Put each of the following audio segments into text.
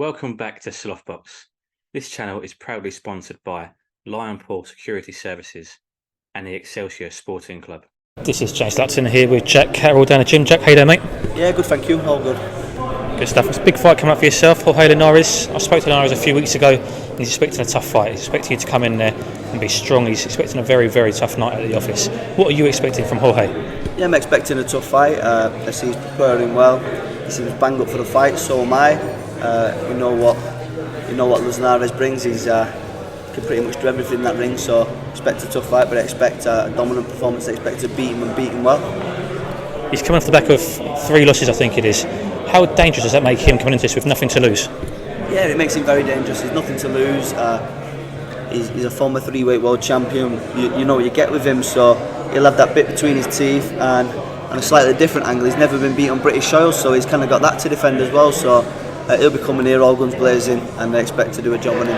Welcome back to Slothbox. This channel is proudly sponsored by Lionpool Security Services and the Excelsior Sporting Club. This is James Lutton here with Jack Catterall down the gym. Jack, how you doing, mate? Yeah, good, thank you. All good. Good stuff. It's a big fight coming up for yourself, Jorge Linares. I spoke to Linares a few weeks ago and he's expecting a tough fight. He's expecting you to come in there and be strong. He's expecting a very, very tough night at the office. What are you expecting from Jorge? Yeah, I'm expecting a tough fight. I see he's preparing well. He seems banged up for the fight, so am I. You know what Linares brings. He can pretty much do everything in that ring, so expect a tough fight, but I expect a dominant performance. I expect to beat him and beat him well. He's coming off the back of 3 losses, I think it is. How dangerous does that make him coming into this with nothing to lose? Yeah, it makes him very dangerous. There's nothing to lose. He's a former 3-weight world champion. You know what you get with him, so he'll have that bit between his teeth and a slightly different angle. He's never been beat on British soil, so he's kind of got that to defend as well. So he'll be coming here all guns blazing, and they expect to do a job on him.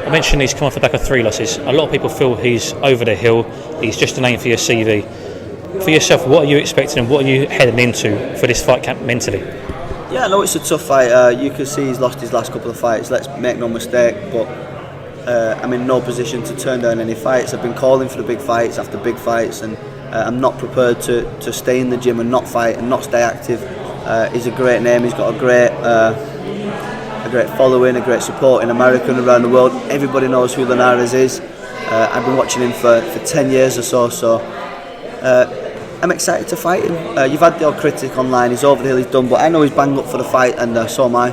I mentioned he's come off the back of 3 losses. A lot of people feel he's over the hill. He's just a name for your CV. For yourself, what are you expecting and what are you heading into for this fight camp mentally? Yeah, I know it's a tough fight. You can see he's lost his last couple of fights. Let's make no mistake, but I'm in no position to turn down any fights. I've been calling for the big fights after big fights, and I'm not prepared to stay in the gym and not fight and not stay active. He's a great name. He's got a great following, a great support in America and around the world. Everybody knows who Linares is. I've been watching him for 10 years or so. I'm excited to fight him. You've had the odd critic online, he's over the hill, he's done, but I know he's banged up for the fight, and so am I.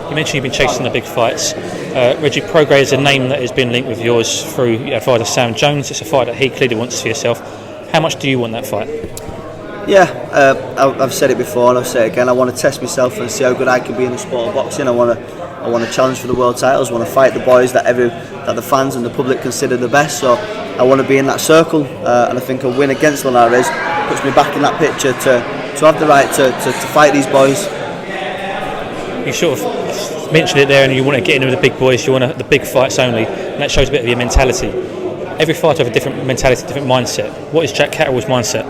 You mentioned you've been chasing the big fights. Reggie Prograis is a name that has been linked with yours through fighter Sam Jones. It's a fight that he clearly wants for yourself. How much do you want that fight? Yeah, I've said it before and I'll say it again. I want to test myself and see how good I can be in the sport of boxing. I want to challenge for the world titles. I want to fight the boys that the fans and the public consider the best. So I want to be in that circle, and I think a win against Linares puts me back in that picture to have the right to fight these boys. You sort of mentioned it there, and you want to get into the big boys. You want the big fights only, and that shows a bit of your mentality. Every fighter has a different mentality, different mindset. What is Jack Catterall's mindset?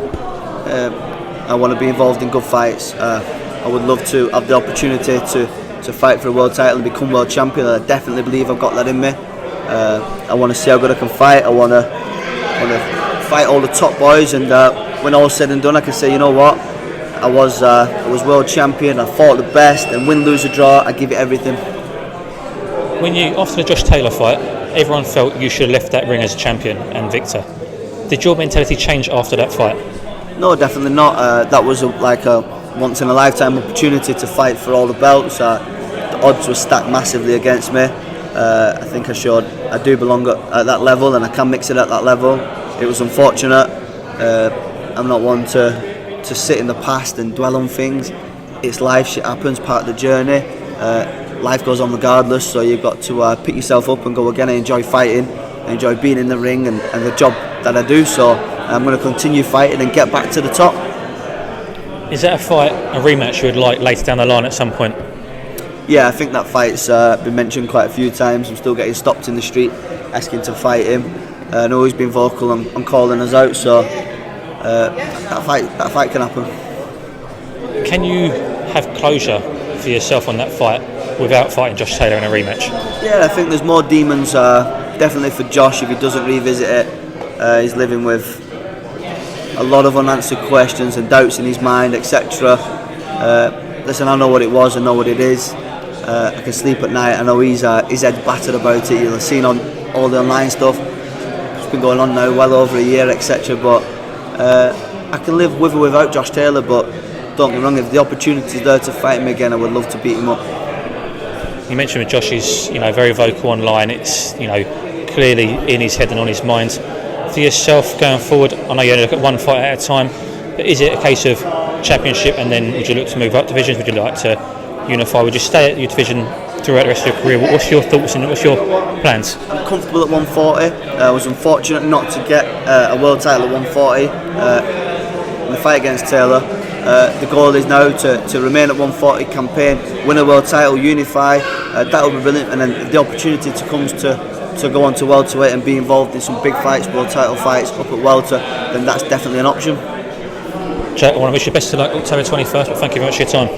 I want to be involved in good fights. I would love to have the opportunity to fight for a world title and become world champion. I definitely believe I've got that in me. I want to see how good I can fight. I want to fight all the top boys, and when all's said and done, I can say, you know what, I was world champion. I fought the best, and win, lose or draw, I give it everything. When you after the Josh Taylor fight, everyone felt you should have left that ring as champion and victor. Did your mentality change after that fight? No, definitely not. That was like a once in a lifetime opportunity to fight for all the belts. The odds were stacked massively against me. I think I do belong at that level, and I can mix it at that level. It was unfortunate. I'm not one to sit in the past and dwell on things. It's life, shit happens, part of the journey. Life goes on regardless, so you've got to pick yourself up and go again. I enjoy fighting, I enjoy being in the ring and the job that I do, so I'm going to continue fighting and get back to the top. Is that a fight, a rematch you would like later down the line at some point? Yeah, I think that fight's been mentioned quite a few times. I'm still getting stopped in the street asking to fight him. I know he's been vocal on calling us out, so that fight can happen. Can you have closure for yourself on that fight without fighting Josh Taylor in a rematch? Yeah, I think there's more demons definitely for Josh if he doesn't revisit it. He's living with a lot of unanswered questions and doubts in his mind, etc. Listen, I know what it was, I know what it is. I can sleep at night. I know his head's battered about it. You'll have seen on all the online stuff. It's been going on now well over a year, etc. But I can live with or without Josh Taylor. But don't get me wrong, if the opportunity's there to fight him again, I would love to beat him up. You mentioned with Josh, he's very vocal online. It's clearly in his head and on his mind. For yourself going forward, I know you only look at one fight at a time, but is it a case of championship and then would you look to move up divisions? Would you like to unify? Would you stay at your division throughout the rest of your career? What's your thoughts and what's your plans? I'm comfortable at 140. I was unfortunate not to get a world title at 140 in the fight against Taylor. The goal is now to remain at 140, campaign, win a world title, unify. That would be brilliant, and then the opportunity comes to go on to welterweight and be involved in some big fights, world title fights up at welter, then that's definitely an option. Jack, I want to wish you best of luck October 21st, but thank you very much for your time.